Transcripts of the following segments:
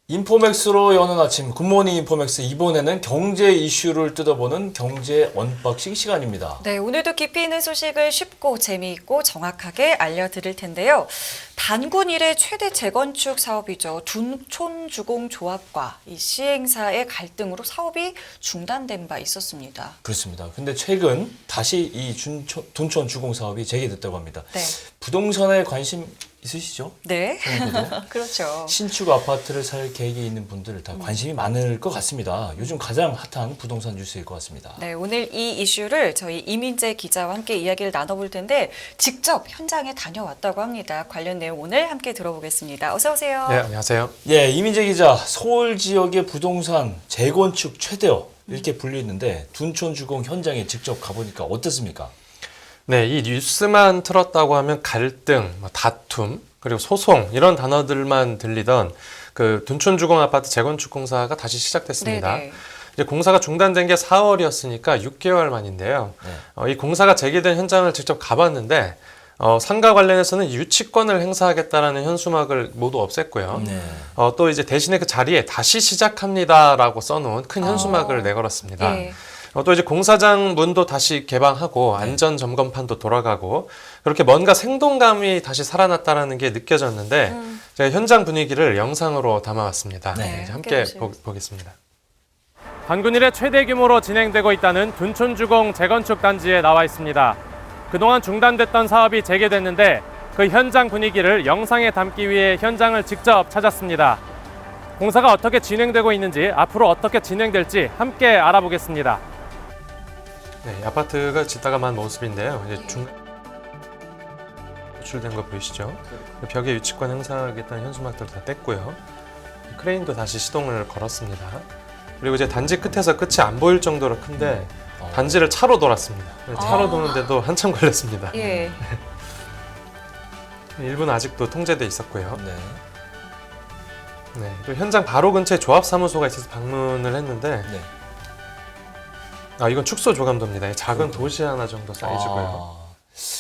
인포맥스로 여는 아침 굿모닝 인포맥스, 이번에는 경제 이슈를 뜯어보는 경제 언박싱 시간입니다. 네, 오늘도 깊이 있는 소식을 쉽고 재미있고 정확하게 알려드릴 텐데요. 단군 이래 최대 재건축 사업이죠. 둔촌주공조합과 이 시행사의 갈등으로 사업이 중단된 바 있었습니다. 그렇습니다. 근데 최근 다시 이 둔촌주공 사업이 재개됐다고 합니다. 네. 부동산에 관심 있으시죠? 네. 저희도 그렇죠. 신축 아파트를 살 계획이 있는 분들 다 관심이 많을 것 같습니다. 요즘 가장 핫한 부동산 뉴스일 것 같습니다. 네, 오늘 이 이슈를 저희 이민재 기자와 함께 이야기를 나눠볼 텐데 직접 현장에 다녀왔다고 합니다. 관련 내용 오늘 함께 들어보겠습니다. 어서 오세요. 네, 안녕하세요. 예, 이민재 기자, 서울 지역의 부동산 재건축 최대업 이렇게 불리는데 둔촌주공 현장에 직접 가보니까 어떻습니까? 네, 이 뉴스만 틀었다고 하면 갈등, 다툼, 그리고 소송 이런 단어들만 들리던 그 둔촌주공 아파트 재건축 공사가 다시 시작됐습니다. 네네. 이제 공사가 중단된 게 4월이었으니까 6개월 만인데요. 네. 이 공사가 재개된 현장을 직접 가봤는데 상가 관련해서는 유치권을 행사하겠다라는 현수막을 모두 없앴고요. 네. 또 이제 대신에 그 자리에 다시 시작합니다라고 써놓은 큰 현수막을 내걸었습니다. 예. 또 이제 공사장 문도 다시 개방하고 안전 점검판도 돌아가고 그렇게 뭔가 생동감이 다시 살아났다라는 게 느껴졌는데 제가 현장 분위기를 영상으로 담아왔습니다. 네, 이제 함께 보시죠. 보겠습니다. 단군 이래 최대 규모로 진행되고 있다는 둔촌주공 재건축 단지에 나와 있습니다. 그동안 중단됐던 사업이 재개됐는데 그 현장 분위기를 영상에 담기 위해 현장을 직접 찾았습니다. 공사가 어떻게 진행되고 있는지 앞으로 어떻게 진행될지 함께 알아보겠습니다. 네, 아파트가 짓다가 만 모습인데요. 이제 노출된 거 보이시죠? 벽에 유치권 행사하겠다는 현수막들 다 뗐고요. 크레인도 다시 시동을 걸었습니다. 그리고 이제 단지 끝에서 끝이 안 보일 정도로 큰데 단지를 차로 돌았습니다. 차로 도는데도 한참 걸렸습니다. 예. 일부는 아직도 통제돼 있었고요. 네. 네, 또 현장 바로 근처에 조합사무소가 있어서 방문을 했는데 네. 이건 축소 조감도입니다. 작은 도시 하나 정도 사이즈고요.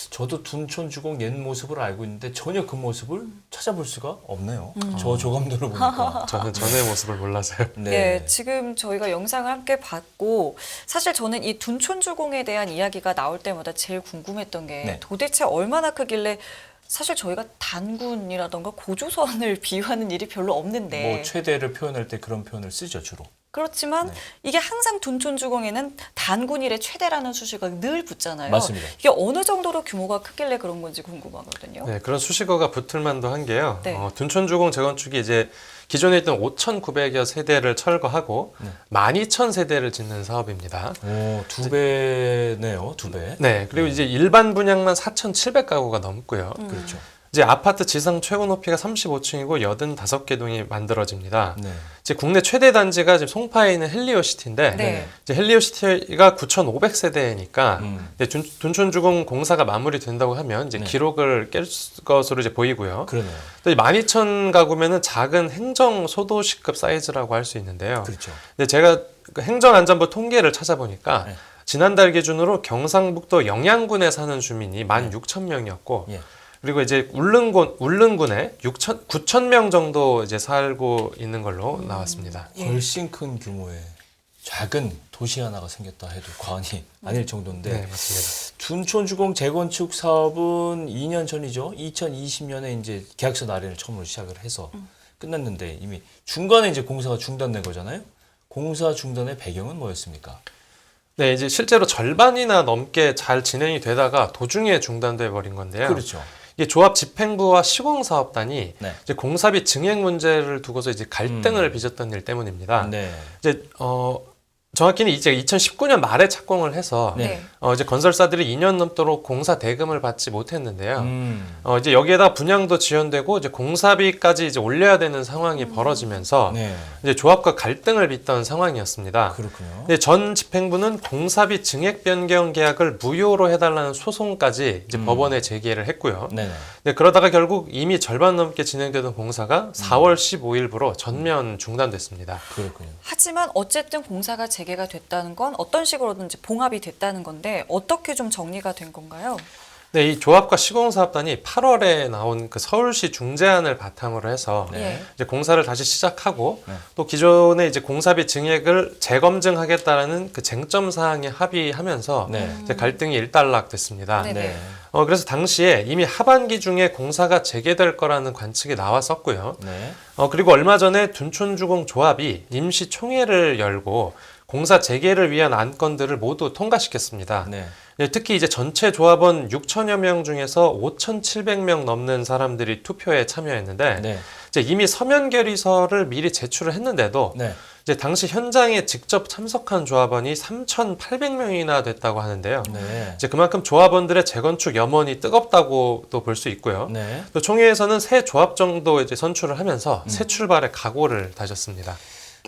저도 둔촌주공 옛 모습을 알고 있는데 전혀 그 모습을 찾아볼 수가 없네요. 저 조감도를 보니까. 저는 전의 모습을 몰라서요. 네, 지금 저희가 영상을 함께 봤고 사실 저는 이 둔촌주공에 대한 이야기가 나올 때마다 제일 궁금했던 게 네. 도대체 얼마나 크길래 사실 저희가 단군이라던가 고조선을 비유하는 일이 별로 없는데 뭐 최대를 표현할 때 그런 표현을 쓰죠, 주로. 그렇지만 네. 이게 항상 둔촌주공에는 단군 이래 최대라는 수식어가 늘 붙잖아요. 맞습니다. 이게 어느 정도로 규모가 크길래 그런 건지 궁금하거든요. 네, 그런 수식어가 붙을 만도 한 게요. 네. 둔촌주공 재건축이 이제 기존에 있던 5,900여 세대를 철거하고 12,000세대를 짓는 사업입니다. 오, 두 배네요, 두 배. 네, 그리고 이제 일반 분양만 4,700가구가 넘고요. 그렇죠. 이제 아파트 지상 최고 높이가 35층이고 85개 동이 만들어집니다. 네. 이제 국내 최대 단지가 지금 송파에 있는 헬리오시티인데 네. 이제 헬리오시티가 9,500세대니까 음. 둔촌주공 공사가 마무리된다고 하면 이제 네. 기록을 깰 것으로 이제 보이고요. 그러네요. 또 12,000 가구면은 작은 행정 소도시급 사이즈라고 할 수 있는데요. 그렇죠. 근데 제가 그 행정안전부 통계를 찾아보니까 네. 지난달 기준으로 경상북도 영양군에 사는 주민이 16,000명이었고 예. 그리고 이제 울릉군에 9,000명 정도 이제 살고 있는 걸로 나왔습니다. 훨씬 큰 규모의 작은 도시 하나가 생겼다 해도 과언이 아닐 정도인데 네, 맞습니다. 둔촌주공 재건축 사업은 2년 전이죠. 2020년에 이제 계약서 날인을 처음으로 시작을 해서 끝났는데 이미 중간에 이제 공사가 중단된 거잖아요. 공사 중단의 배경은 뭐였습니까? 네, 이제 실제로 절반이나 넘게 잘 진행이 되다가 도중에 중단돼 버린 건데요. 그렇죠. 이게 조합 집행부와 시공사업단이 네. 이제 공사비 증액 문제를 두고서 이제 갈등을 빚었던 일 때문입니다. 네. 이제 정확히는 이제 2019년 말에 착공을 해서 네. 이제 건설사들이 2년 넘도록 공사 대금을 받지 못했는데요. 음. 이제 여기에다 분양도 지연되고 이제 공사비까지 이제 올려야 되는 상황이 벌어지면서 네. 이제 조합과 갈등을 빚던 상황이었습니다. 그렇군요. 근데 전 집행부는 공사비 증액 변경 계약을 무효로 해달라는 소송까지 이제 법원에 제기를 했고요. 네네. 네, 그러다가 결국 이미 절반 넘게 진행되던 공사가 4월 15일부로 전면 중단됐습니다. 그렇군요. 하지만 어쨌든 공사가 재개가 됐다는 건 어떤 식으로든지 봉합이 됐다는 건데 어떻게 좀 정리가 된 건가요? 네, 이 조합과 시공사업단이 8월에 나온 그 서울시 중재안을 바탕으로 해서 네. 이제 공사를 다시 시작하고 네. 또 기존의 이제 공사비 증액을 재검증하겠다라는 그 쟁점 사항에 합의하면서 네. 이제 갈등이 일단락됐습니다. 네. 네. 그래서 당시에 이미 하반기 중에 공사가 재개될 거라는 관측이 나왔었고요. 네. 그리고 얼마 전에 둔촌주공조합이 임시 총회를 열고 공사 재개를 위한 안건들을 모두 통과시켰습니다. 네. 네, 특히 이제 전체 조합원 6천여 명 중에서 5,700명 넘는 사람들이 투표에 참여했는데 네. 이제 이미 서면 결의서를 미리 제출을 했는데도 네. 이제 당시 현장에 직접 참석한 조합원이 3,800명이나 됐다고 하는데요. 네. 이제 그만큼 조합원들의 재건축 염원이 뜨겁다고도 볼 수 있고요. 네. 또 총회에서는 새 조합 정도 이제 선출을 하면서 새 출발의 각오를 다졌습니다.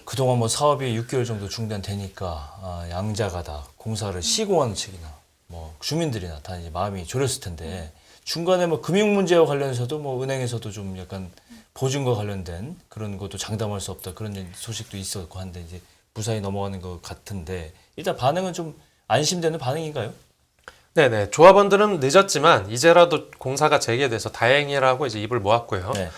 그동안 뭐 사업이 6개월 정도 중단되니까 양자가 다 공사를 시공하는 측이나 뭐 주민들이나 다 이제 마음이 졸였을 텐데 중간에 뭐 금융 문제와 관련해서도 뭐 은행에서도 좀 약간 보증과 관련된 그런 것도 장담할 수 없다 그런 소식도 있었고 한데 이제 무사히 넘어가는 것 같은데 일단 반응은 좀 안심되는 반응인가요? 네네. 조합원들은 늦었지만 이제라도 공사가 재개돼서 다행이라고 이제 입을 모았고요. 네.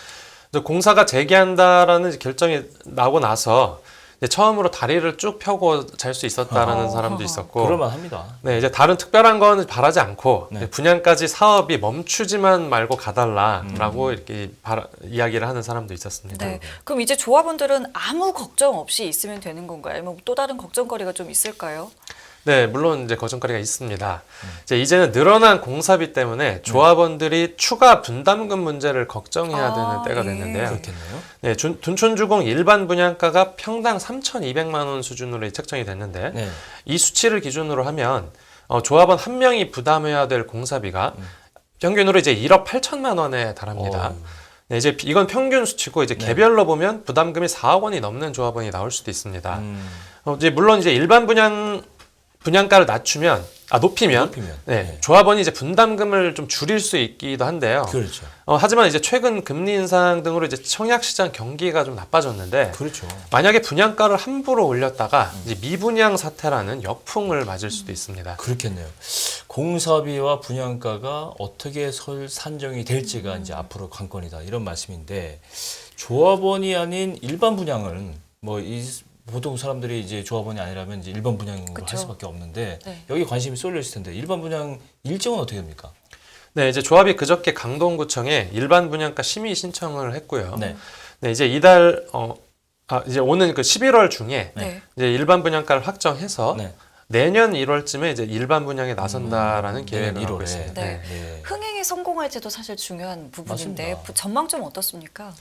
이제 공사가 재개한다라는 이제 결정이 나고 나서 이제 처음으로 다리를 쭉 펴고 잘 수 있었다라는 사람도 있었고. 그럴만합니다. 네, 이제 다른 특별한 건 바라지 않고 네. 분양까지 사업이 멈추지만 말고 가달라라고 이렇게 이야기를 하는 사람도 있었습니다. 네. 그럼 이제 조합원들은 아무 걱정 없이 있으면 되는 건가요? 아니면 또 다른 걱정거리가 좀 있을까요? 네, 물론 이제 걱정거리가 있습니다. 이제는 늘어난 공사비 때문에 조합원들이 추가 분담금 문제를 걱정해야 되는 때가 됐는데요. 그렇겠네요. 네, 둔촌주공 일반 분양가가 평당 3,200만 원 수준으로 책정이 됐는데 네. 이 수치를 기준으로 하면 조합원 한 명이 부담해야 될 공사비가 평균으로 이제 1억 8천만 원에 달합니다. 네, 이제 이건 평균 수치고 이제 개별로 보면 부담금이 4억 원이 넘는 조합원이 나올 수도 있습니다. 이제 물론 이제 일반 분양가를 높이면 네, 조합원이 이제 분담금을 좀 줄일 수 있기도 한데요. 그렇죠. 하지만 이제 최근 금리 인상 등으로 이제 청약 시장 경기가 좀 나빠졌는데 그렇죠. 만약에 분양가를 함부로 올렸다가 이제 미분양 사태라는 역풍을 맞을 수도 있습니다. 그렇겠네요. 공사비와 분양가가 어떻게 산정이 될지가 이제 앞으로 관건이다 이런 말씀인데 조합원이 아닌 일반 분양은 보통 사람들이 이제 조합원이 아니라면 이제 일반 분양으로 그쵸. 할 수밖에 없는데 네. 여기 관심이 쏠려 있을 텐데 일반 분양 일정은 어떻게 됩니까? 네, 이제 조합이 그저께 강동구청에 일반 분양가 심의 신청을 했고요. 네. 네, 이제 이제 오는 그 11월 중에 네. 이제 일반 분양가를 확정해서 네. 내년 1월쯤에 이제 일반 분양에 나선다라는 계획을 내년 하고 1월에. 있습니다. 네. 네. 흥행이 성공할지도 사실 중요한 부분인데 맞습니다. 전망 좀 어떻습니까?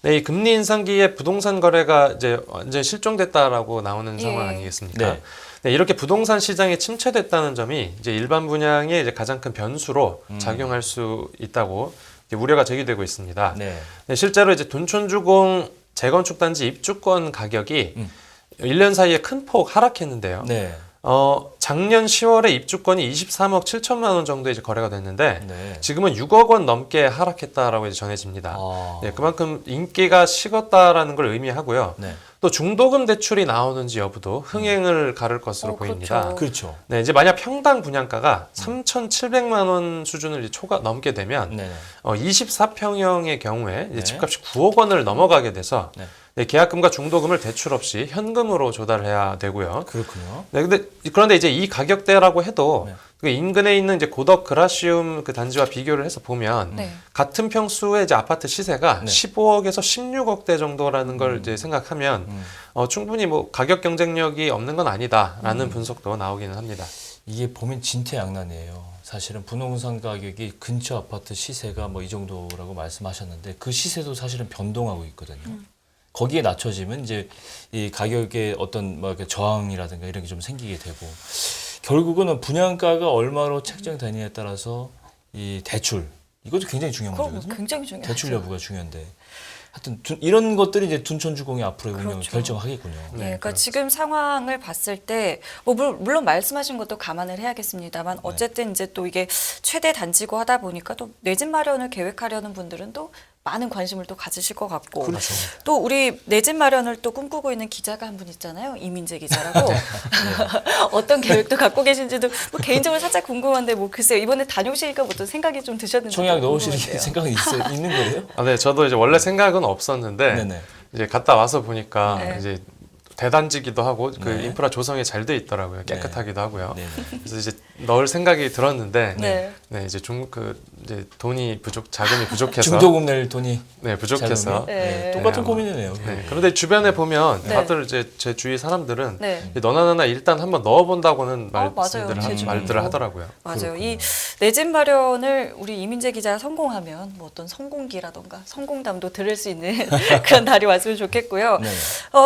네, 이 금리 인상기에 부동산 거래가 이제 완전 실종됐다라고 나오는 예. 상황 아니겠습니까? 네. 네, 이렇게 부동산 시장이 침체됐다는 점이 이제 일반 분양의 이제 가장 큰 변수로 작용할 수 있다고 이제 우려가 제기되고 있습니다. 네. 네, 실제로 이제 둔촌주공 재건축 단지 입주권 가격이 1년 사이에 큰 폭 하락했는데요. 네. 작년 10월에 입주권이 23억 7천만 원 정도 이제 거래가 됐는데 네. 지금은 6억 원 넘게 하락했다라고 이제 전해집니다. 아. 네, 그만큼 인기가 식었다라는 걸 의미하고요. 네. 또 중도금 대출이 나오는지 여부도 흥행을 가를 것으로 보입니다. 그렇죠. 그렇죠. 네, 이제 만약 평당 분양가가 3,700만 원 수준을 이제 넘게 되면 네. 24평형의 경우에 이제 네. 집값이 9억 원을 넘어가게 돼서 네. 네, 계약금과 중도금을 대출 없이 현금으로 조달해야 되고요. 그렇군요. 네, 그런데 이제 이 가격대라고 해도 네. 그 인근에 있는 이제 고덕 그라시움 그 단지와 비교를 해서 보면 네. 같은 평수의 이제 아파트 시세가 네. 15억에서 16억대 정도라는 걸 이제 생각하면 충분히 뭐 가격 경쟁력이 없는 건 아니다라는 분석도 나오기는 합니다. 이게 보면 진퇴양난이에요. 사실은 부동산 가격이 근처 아파트 시세가 뭐 이 정도라고 말씀하셨는데 그 시세도 사실은 변동하고 있거든요. 거기에 낮춰지면 이제 이 가격의 어떤 뭐 이렇게 저항이라든가 이런 게 좀 생기게 되고 결국은 분양가가 얼마로 책정되느냐에 따라서 이 대출 이것도 굉장히 중요한 그럼 문제거든요. 굉장히 중요하죠. 대출 여부가 중요한데 하여튼 이런 것들이 이제 둔촌주공의 앞으로의 운영을 그렇죠. 결정하겠군요. 네, 그러니까 지금 상황을 봤을 때, 뭐 물론 말씀하신 것도 감안을 해야겠습니다만, 어쨌든 이제 또 이게 최대 단지고 하다 보니까 또 내 집 마련을 계획하려는 분들은 또 많은 관심을 또 가지실 것 같고, 그렇죠. 또 우리 내 집 마련을 또 꿈꾸고 있는 기자가 한 분 있잖아요, 이민재 기자라고. 어떤 계획도 갖고 계신지도 뭐 개인적으로 살짝 궁금한데, 뭐 글쎄요, 이번에 다녀오시니까 뭐 어떤 생각이 좀 드셨는지 청약 넣으실 궁금한데요. 생각은 있는 거예요? 아, 네, 저도 이제 원래 생각은 없었는데 네네. 이제 갔다 와서 보니까 네. 이제 대단지기도 하고 그 네. 인프라 조성이 잘 돼 있더라고요. 깨끗하기도 하고요. 네네. 그래서 이제 넣을 생각이 들었는데 네. 네, 이제 이제 자금이 부족해서 중도금 낼 돈이 네, 부족해서 자금이? 네. 똑같은 네, 고민이네요. 네, 그런데 주변에 보면 네. 다들 이제 제 주위 사람들은 네. 너나 일단 한번 넣어본다고는 맞아요. 제 주변에도. 말들을 하더라고요. 맞아요. 그렇군요. 이 내 집 마련을 우리 이민재 기자가 성공하면 뭐 어떤 성공기라던가 성공담도 들을 수 있는 그런 날이 왔으면 좋겠고요. 네.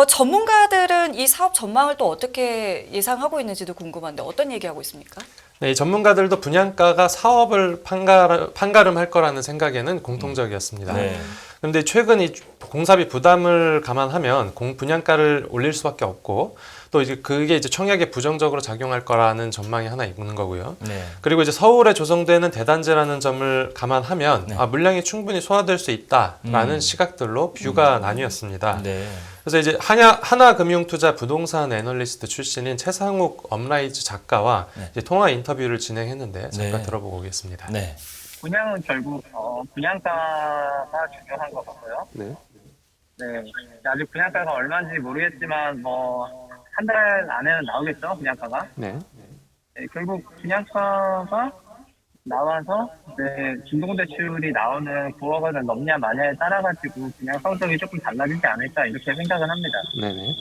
전문가들은 이 사업 전망을 또 어떻게 예상하고 있는지도 궁금한데 어떤 얘기하고 있습니까? 네, 이 전문가들도 분양가가 사업을 판가름할 거라는 생각에는 공통적이었습니다. 네. 그런데 최근 이 공사비 부담을 감안하면 분양가를 올릴 수밖에 없고 또 이제 그게 이제 청약에 부정적으로 작용할 거라는 전망이 하나 있는 거고요. 네. 그리고 이제 서울에 조성되는 대단지라는 점을 감안하면 네. 물량이 충분히 소화될 수 있다라는 시각들로 뷰가 나뉘었습니다. 네. 그래서 이제 하나금융투자 부동산 애널리스트 출신인 최상욱 업라이즈 작가와 네. 이제 통화 인터뷰를 진행했는데 잠깐 네. 들어보고 오겠습니다. 네. 분양은 결국 분양가가 중요한 것 같고요. 네. 네, 아직 분양가가 얼마인지 모르겠지만 뭐 한 달 안에는 나오겠죠, 분양가가. 네. 네, 결국 분양가가 나와서 중도금 대출이 나오는 9억 원을 넘냐 마냐에 따라 가지고 분양 성적이 조금 달라지지 않을까 이렇게 생각을 합니다. 네네.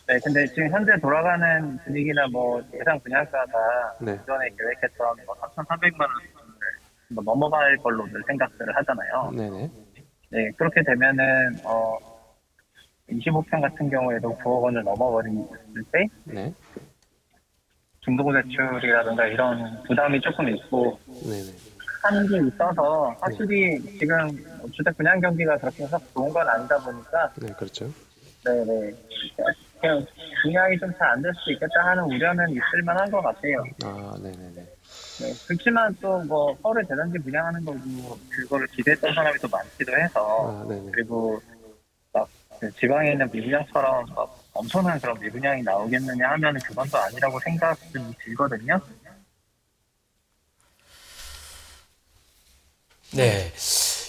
네, 근데 지금 현재 돌아가는 분위기나 뭐 예상 분양가가 네. 기존에 계획했던 뭐 3,300만 원을 넘어갈 걸로 늘 생각들을 하잖아요. 네네. 네, 그렇게 되면은 25평 같은 경우에도 9억 원을 넘어버렸을 때 네. 중도금 대출이라든가 이런 부담이 조금 있고 네네. 한 게 있어서 확실히 지금 주택 분양 경기가 그렇게 해서 좋은 건 아니다 보니까 네, 그렇죠. 네네 그냥 분양이 좀 잘 안 될 수도 있겠다 하는 우려는 있을 만한 것 같아요. 아, 네네네. 네, 그렇지만 또 뭐 서울에 대단지 분양하는 거고 그거를 기대했던 사람이 또 많기도 해서 아, 네네. 그리고 막 지방에 있는 미분양처럼 막 엄청난 그런 미분양이 나오겠느냐 하면 그건 또 아니라고 생각이 들거든요. 네.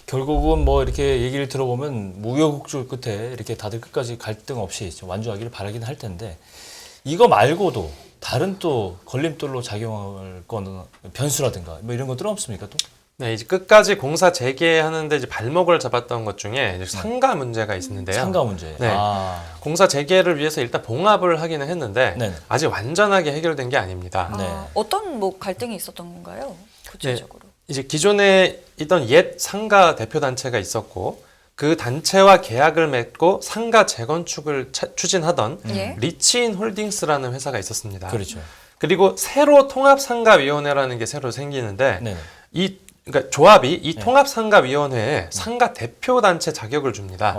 결국은 뭐 이렇게 얘기를 들어보면 무효곡절 끝에 이렇게 다들 끝까지 갈등 없이 좀 완주하기를 바라긴 할 텐데 이거 말고도 다른 또 걸림돌로 작용할 거는 변수라든가 뭐 이런 것들은 없습니까 또? 네, 이제 끝까지 공사 재개하는데 이제 발목을 잡았던 것 중에 이제 상가 문제가 있는데요. 상가 문제. 네. 아. 공사 재개를 위해서 일단 봉합을 하기는 했는데 네네. 아직 완전하게 해결된 게 아닙니다. 네. 어떤 뭐 갈등이 있었던 건가요? 구체적으로. 이제 기존에 있던 옛 상가 대표 단체가 있었고 그 단체와 계약을 맺고 상가 재건축을 추진하던 예. 리치인 홀딩스라는 회사가 있었습니다. 그렇죠. 그리고 새로 통합상가위원회라는 게 새로 생기는데 네. 그러니까 조합이 이 통합상가위원회에 상가 대표 단체 자격을 줍니다.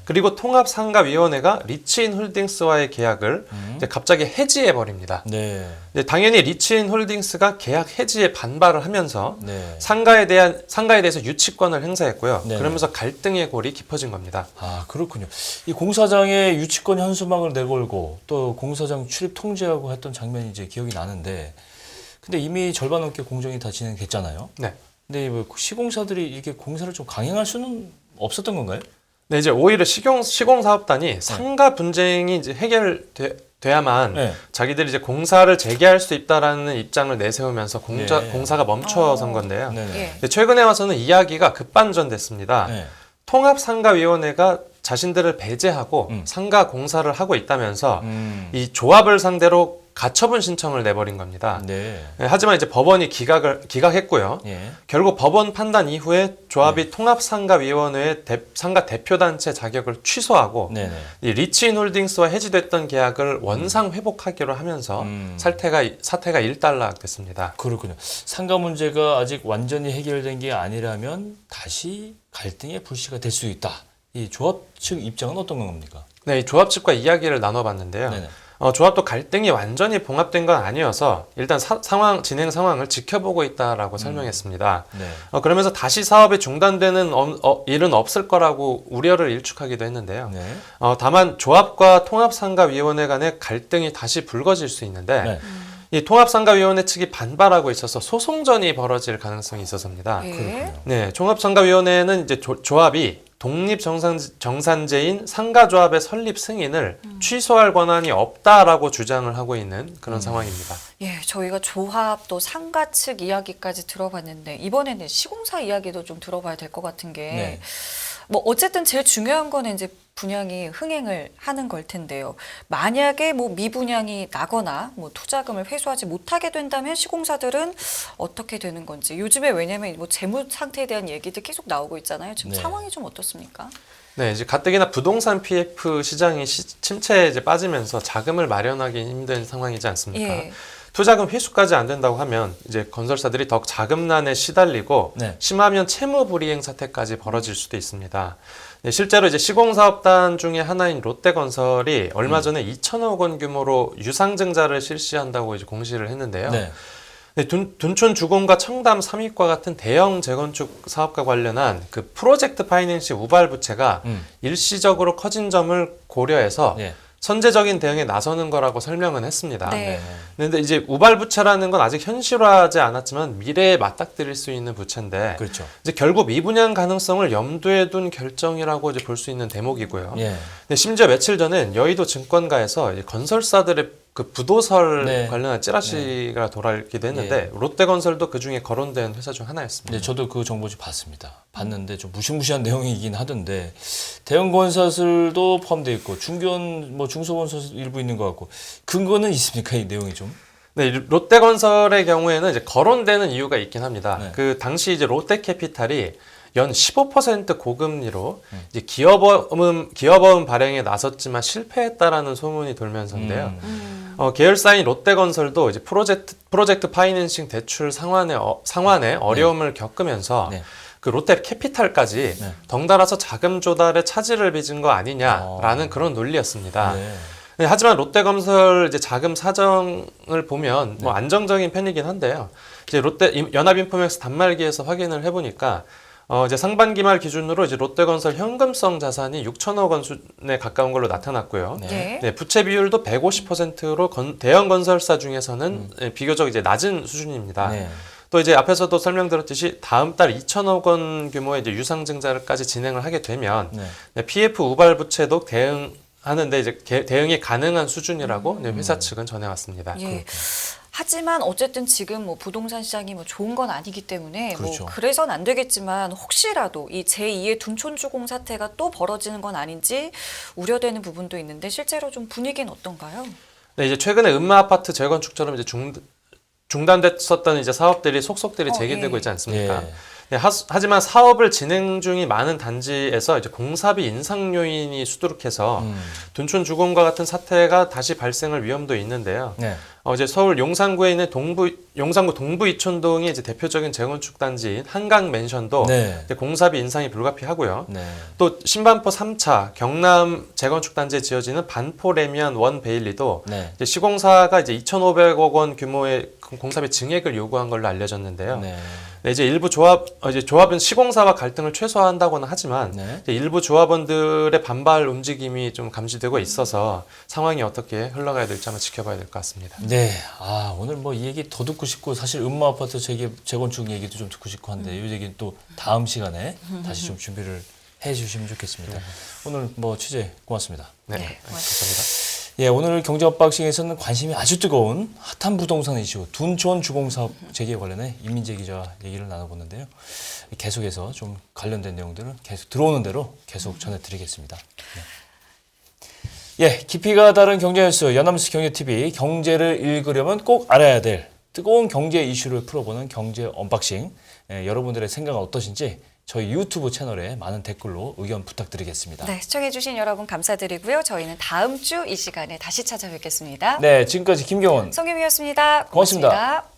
그리고 통합상가위원회가 리치인 홀딩스와의 계약을 이제 갑자기 해지해 버립니다. 네. 당연히 리치인 홀딩스가 계약 해지에 반발을 하면서 네. 상가에 대해서 유치권을 행사했고요. 네네. 그러면서 갈등의 골이 깊어진 겁니다. 아, 그렇군요. 이 공사장에 유치권 현수막을 내걸고 또 공사장 출입 통제하고 했던 장면이 이제 기억이 나는데 근데 이미 절반 넘게 공정이 다 진행됐잖아요. 네. 근데 뭐 시공사들이 이렇게 공사를 좀 강행할 수는 없었던 건가요? 네, 이제 오히려 시공사업단이 상가 분쟁이 이제 해결돼야만 네. 자기들이 이제 공사를 재개할 수 있다라는 입장을 내세우면서 네. 공사가 멈춰선 건데요. 네네. 예. 근데 최근에 와서는 이야기가 급반전됐습니다. 네. 통합상가위원회가 자신들을 배제하고 음. 상가 공사를 하고 있다면서 음. 이 조합을 상대로 가처분 신청을 내버린 겁니다. 네. 하지만 이제 법원이 기각했고요. 예. 결국 법원 판단 이후에 조합이 통합상가위원회의 상가 대표단체 자격을 취소하고 네네. 이 리치인홀딩스와 해지됐던 계약을 원상 회복하기로 하면서 사태가 일단락됐습니다. 그렇군요. 상가 문제가 아직 완전히 해결된 게 아니라면 다시 갈등의 불씨가 될 수 있다. 이 조합 측 입장은 어떤 겁니까? 네, 이 조합 측과 이야기를 나눠봤는데요. 네네. 조합도 갈등이 완전히 봉합된 건 아니어서 일단 진행 상황을 지켜보고 있다라고 설명했습니다. 네. 그러면서 다시 사업이 중단되는 일은 없을 거라고 우려를 일축하기도 했는데요. 네. 다만 조합과 통합상가위원회 간의 갈등이 다시 불거질 수 있는데 네. 이 통합상가위원회 측이 반발하고 있어서 소송전이 벌어질 가능성이 있어서입니다. 예. 네, 통합상가위원회는 이제 조합이 독립정산제인 상가조합의 설립 승인을 취소할 권한이 없다라고 주장을 하고 있는 그런 상황입니다. 예, 저희가 조합 또 상가 측 이야기까지 들어봤는데 이번에는 시공사 이야기도 좀 들어봐야 될 것 같은 게 네. 뭐 어쨌든 제일 중요한 거는 이제 분양이 흥행을 하는 걸 텐데요. 만약에 뭐 미분양이 나거나 뭐 투자금을 회수하지 못하게 된다면 시공사들은 어떻게 되는 건지 요즘에 왜냐면 뭐 재무 상태에 대한 얘기들 계속 나오고 있잖아요. 지금 네. 상황이 좀 어떻습니까? 네, 이제 가뜩이나 부동산 PF 시장이 침체에 이제 빠지면서 자금을 마련하기 힘든 상황이지 않습니까? 예. 투자금 회수까지 안 된다고 하면 이제 건설사들이 더욱 자금난에 시달리고 네. 심하면 채무 불이행 사태까지 벌어질 수도 있습니다. 네, 실제로 이제 시공사업단 중에 하나인 롯데건설이 얼마 전에 2천억 원 규모로 유상증자를 실시한다고 이제 공시를 했는데요. 네. 네, 둔촌 주공과 청담 삼익과 같은 대형 재건축 사업과 관련한 그 프로젝트 파이낸싱 우발 부채가 일시적으로 커진 점을 고려해서 예. 선제적인 대응에 나서는 거라고 설명은 했습니다. 네. 그런데 이제 우발 부채라는 건 아직 현실화하지 않았지만 미래에 맞닥뜨릴 수 있는 부채인데 그렇죠. 이제 결국 미분양 가능성을 염두에 둔 결정이라고 이제 볼 수 있는 대목이고요. 예. 근데 심지어 며칠 전엔 여의도 증권가에서 이제 건설사들의 그 부도설 네. 관련한 찌라시가 돌아오기도 했는데 롯데건설도 그 중에 거론된 회사 중 하나였습니다. 네, 저도 그 정보 좀 봤습니다. 봤는데 좀 무시무시한 내용이긴 하던데 대형 건설들도 포함되어 있고 중견 뭐 중소건설 일부 있는 것 같고 근거는 있습니까 이 내용이 좀? 네, 롯데건설의 경우에는 이제 거론되는 이유가 있긴 합니다. 네. 그 당시 이제 롯데캐피탈이 연 15% 고금리로 이제 기업어음 발행에 나섰지만 실패했다라는 소문이 돌면서인데요. 계열사인 롯데건설도 이제 프로젝트 파이낸싱 대출 상환에 어려움을 겪으면서 네. 그 롯데캐피탈까지 네. 덩달아서 자금 조달에 차질을 빚은 거 아니냐라는 그런 논리였습니다. 네. 네, 하지만 롯데건설 이제 자금 사정을 보면 뭐 안정적인 편이긴 한데요. 이제 연합인포맥스 단말기에서 확인을 해보니까 이제 상반기 말 기준으로 이제 롯데건설 현금성 자산이 6천억 원 수준에 가까운 걸로 나타났고요. 네. 네, 부채 비율도 150%로 대형 건설사 중에서는 비교적 이제 낮은 수준입니다. 네. 또 이제 앞에서도 설명드렸듯이 다음 달 2천억 원 규모의 이제 유상증자까지 진행을 하게 되면 네. PF 우발 부채도 대응하는데 이제 대응이 가능한 수준이라고 회사 측은 전해왔습니다. 예. 하지만 어쨌든 지금 뭐 부동산 시장이 뭐 좋은 건 아니기 때문에 그렇죠. 뭐 그래선 안 되겠지만 혹시라도 이 제2의 둔촌주공 사태가 또 벌어지는 건 아닌지 우려되는 부분도 있는데 실제로 좀 분위기는 어떤가요? 네, 이제 최근에 음마 아파트 재건축처럼 이제 중단됐었던 이제 사업들이 속속들이 재개되고 예. 있지 않습니까? 예. 네, 하지만 사업을 진행 중인 많은 단지에서 이제 공사비 인상 요인이 수두룩해서 둔촌 주공과 같은 사태가 다시 발생할 위험도 있는데요. 네. 이제 서울 용산구에 있는 용산구 동부 이촌동이 이제 대표적인 재건축 단지인 한강 맨션도 네. 이제 공사비 인상이 불가피하고요. 네. 또 신반포 3차 경남 재건축 단지에 지어지는 반포 레미안 원 베일리도 네. 이제 시공사가 이제 2,500억 원 규모의 공사비 증액을 요구한 걸로 알려졌는데요. 네. 네, 이제 일부 조합은 시공사와 갈등을 최소화한다고는 하지만 네. 이제 일부 조합원들의 반발 움직임이 좀 감지되고 있어서 상황이 어떻게 흘러가야 될지 한번 지켜봐야 될 것 같습니다. 네. 아, 오늘 뭐 이 얘기 더 듣고 싶고 사실 음마 아파트 재건축 얘기도 좀 듣고 싶고 한데 이 얘기는 또 다음 시간에 다시 좀 준비를 해 주시면 좋겠습니다. 오늘 뭐 취재 고맙습니다. 네, 네, 감사합니다. 예, 오늘 경제언박싱에서는 관심이 아주 뜨거운 핫한 부동산 이슈 둔촌 주공사업 재개 관련해 임민재 기자와 얘기를 나눠보는데요. 계속해서 좀 관련된 내용들을 계속 들어오는 대로 계속 전해드리겠습니다. 네. 예, 깊이가 다른 경제뉴스 연합뉴스 경제TV 경제를 읽으려면 꼭 알아야 될 뜨거운 경제 이슈를 풀어보는 경제 언박싱. 예, 여러분들의 생각은 어떠신지 저희 유튜브 채널에 많은 댓글로 의견 부탁드리겠습니다. 네, 시청해주신 여러분 감사드리고요. 저희는 다음 주 이 시간에 다시 찾아뵙겠습니다. 네, 지금까지 김경원 송유미였습니다. 고맙습니다. 고맙습니다.